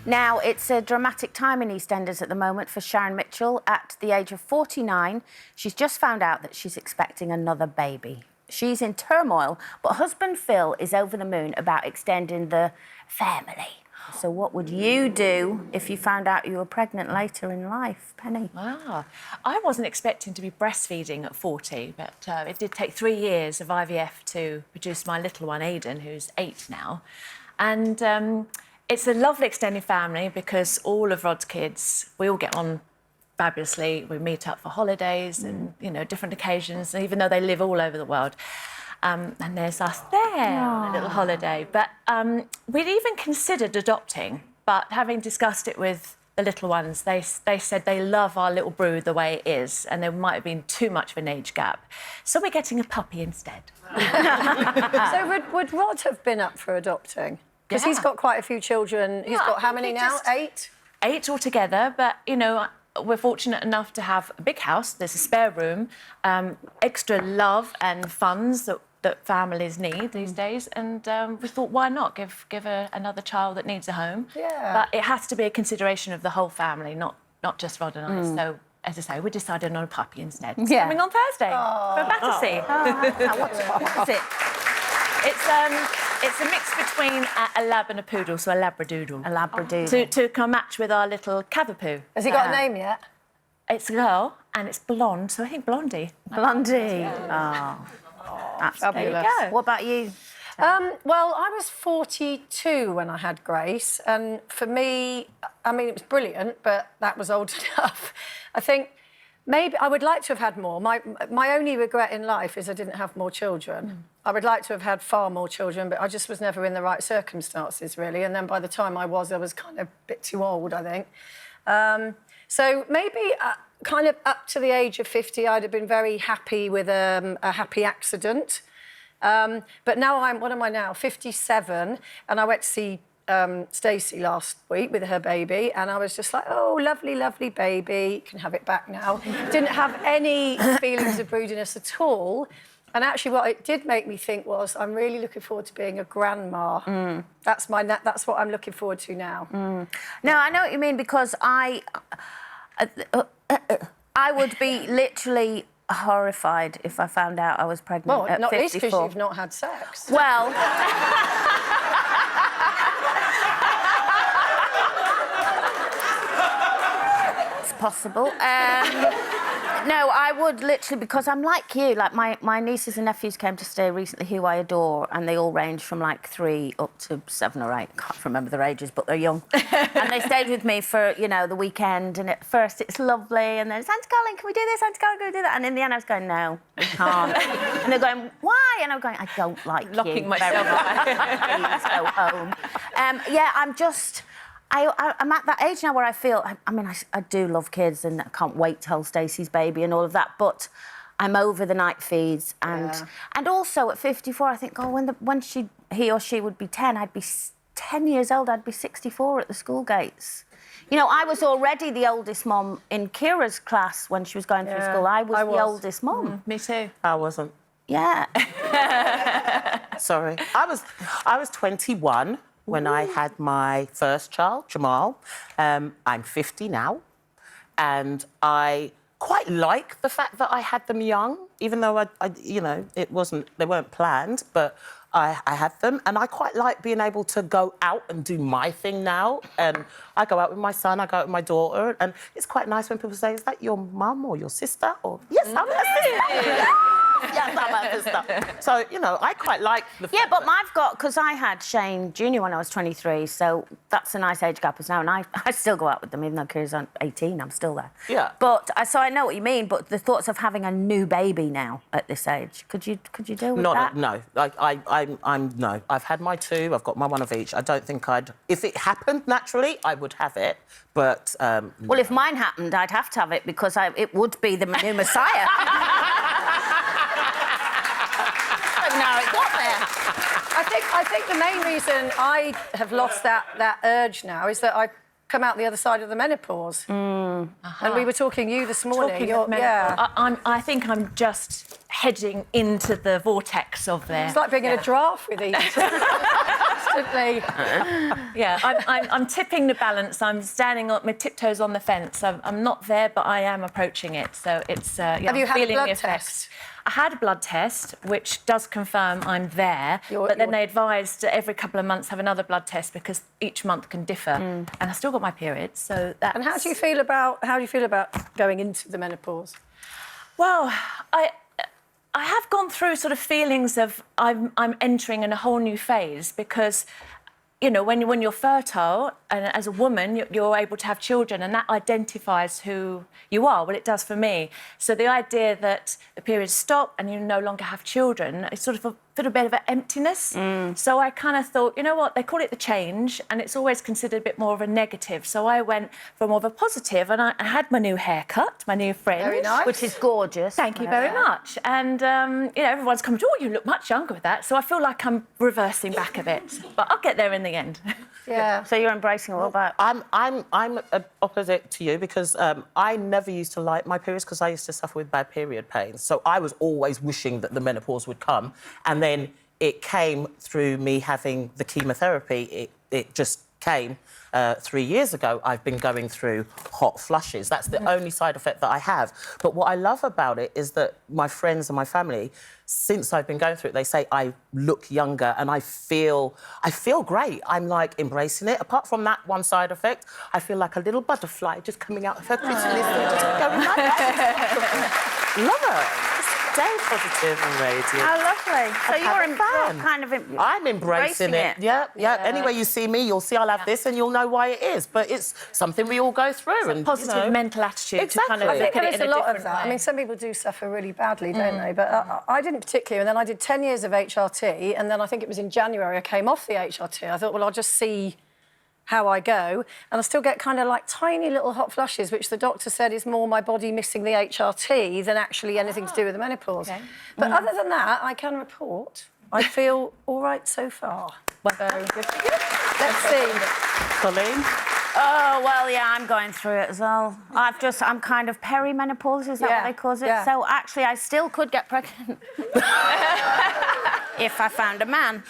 Now, it's a dramatic time in EastEnders at the moment for Sharon Mitchell. At the age of 49, she's just found out that she's expecting another baby. She's in turmoil, but husband Phil is over the moon about extending the family. So what would you do if you found out you were pregnant later in life, Penny? Ah, I wasn't expecting to be breastfeeding at 40, but it did take 3 years of IVF to produce my little one, Aidan, who's 8 now. And it's a lovely extended family because all of Rod's kids, we all get on fabulously. We meet up for holidays and, you know, different occasions, even though they live all over the world. And there's us there on a little holiday. But we'd even considered adopting, but having discussed it with the little ones, they said they love our little brood the way it is, and there might have been too much of an age gap. So we're getting a puppy instead. So would Rod have been up for adopting? Because he's got quite a few children. He's got how many now? 8? 8 altogether, but, you know, we're fortunate enough to have a big house. There's a spare room, extra love and funds that families need these days, and we thought, why not give another child that needs a home? Yeah. But it has to be a consideration of the whole family, not just Rod and I. So, as I say, we decided on a puppy instead. It's coming on Thursday for Battersea. What is it? It's a mix between a lab and a poodle, so a labradoodle. A labradoodle. To come match with our little cavapoo. Has he got a name yet? It's a girl, and it's blonde, so I think Blondie. Blondie. That's fabulous. There you go. What about you? Well, I was 42 when I had Grace, and for me, I mean, it was brilliant, but that was old enough. I think maybe I would like to have had more. My only regret in life is I didn't have more children. I would like to have had far more children, but I just was never in the right circumstances, really. And then by the time I was kind of a bit too old, I think. So maybe kind of up to the age of 50, I'd have been very happy with a happy accident. But now what am I now? 57, and I went to see Stacey last week with her baby, and I was just like, oh, lovely, lovely baby, you can have it back now. Didn't have any feelings of broodiness at all. And actually what it did make me think was, I'm really looking forward to being a grandma. That's what I'm looking forward to now. No, I know what you mean, because I would be literally horrified if I found out I was pregnant at 54. Not least because you've not had sex. Well... it's possible. No, I would literally, because I'm like you. Like, my nieces and nephews came to stay recently who I adore, and they all range from, like, 3 up to 7 or 8. Can't remember their ages, but they're young. And they stayed with me for, you know, the weekend, and at first it's lovely, and then it's, Auntie Colin, can we do this? Auntie Colin, can we do that? And in the end I was going, no, we can't. And they're going, why? And I'm going, I don't like you. Locking myself up. Please go home. Yeah, I'm at that age now where I feel... I mean, I do love kids, and I can't wait to hold Stacey's baby and all of that, but I'm over the night feeds. And also, at 54, I think, oh, when he or she would be 10, I'd be 10 years old, I'd be 64 at the school gates. You know, I was already the oldest mum in Kira's class when she was going through school. I was the oldest mum. Me too. I wasn't. Yeah. Sorry. I was 21 when I had my first child, Jamal. I'm 50 now, and I quite like the fact that I had them young, even though you know, they weren't planned, but I had them, and I quite like being able to go out and do my thing now. And I go out with my son, I go out with my daughter, and it's quite nice when people say, is that your mum or your sister? Or, yes, I'm her sister. Yes, I'm her sister. So, you know, I quite like the fact but I've got... Because I had Shane Jr. when I was 23, so that's a nice age gap as now, and I still go out with them, even though Kira's 18, I'm still there. Yeah. But, so I know what you mean, but the thoughts of having a new baby now at this age, could you deal with that? No. No. I've had my 2, I've got my 1 of each. I don't think if it happened naturally, I would have it, but... Well, if mine happened, I'd have to have it, because it would be the new Messiah. No, it got there. I think the main reason I have lost that urge now is that I've come out the other side of the menopause. And we were talking this morning. I think I'm just heading into the vortex of there. It's like being in a draft with each. constantly. Yeah, I'm tipping the balance. I'm standing on my tiptoes on the fence. I'm not there, but I am approaching it. So it's. Yeah, Have you I'm had a feeling blood the effects. test? I had a blood test, which does confirm I'm there, You're- but then you're- they advised every couple of months have another blood test because each month can differ. And I still got my period, so that's... And how do you feel about going into the menopause? Well, I have gone through sort of feelings of I'm entering in a whole new phase because, you know, when you're fertile and as a woman, you're able to have children and that identifies who you are. Well, it does for me. So the idea that the periods stop and you no longer have children, it's sort of a bit of an emptiness. So I kind of thought, you know what, they call it the change and it's always considered a bit more of a negative. So I went for more of a positive and I had my new haircut, my new fringe. Very nice. Which is gorgeous. Thank you very much. And, you know, everyone's coming, oh, you look much younger with that. So I feel like I'm reversing back a bit. But I'll get there in the end. Yeah. So you're embracing all that. I'm opposite to you because I never used to like my periods because I used to suffer with bad period pains. So I was always wishing that the menopause would come, and then it came through me having the chemotherapy. It just came 3 years ago. I've been going through hot flushes. That's the only side effect that I have. But what I love about it is that my friends and my family, since I've been going through it, they say I look younger and I feel great. I'm like embracing it. Apart from that one side effect, I feel like a little butterfly just coming out of her chrysalis and just going like that. Love it. Stay positive and radiant. How lovely. So you're kind of... I'm embracing it. Yeah. Anywhere you see me, you'll see I'll have this and you'll know why it is. But it's something we all go through. And Positive mental attitude to kind of Exactly. look There at is it in a lot different of that. way. I mean, some people do suffer really badly, don't they? But I didn't particularly. And then I did 10 years of HRT, and then I think it was in January I came off the HRT. I thought, well, I'll just see how I go. And I still get kind of like tiny little hot flushes, which the doctor said is more my body missing the HRT than actually anything to do with the menopause. Okay. But other than that, I can report I feel all right so far. Well, So, let's see. Colleen? Oh, well, yeah, I'm going through it as well. I'm kind of perimenopause, is that Yeah, what they call it? yeah. So actually, I still could get pregnant if I found a man.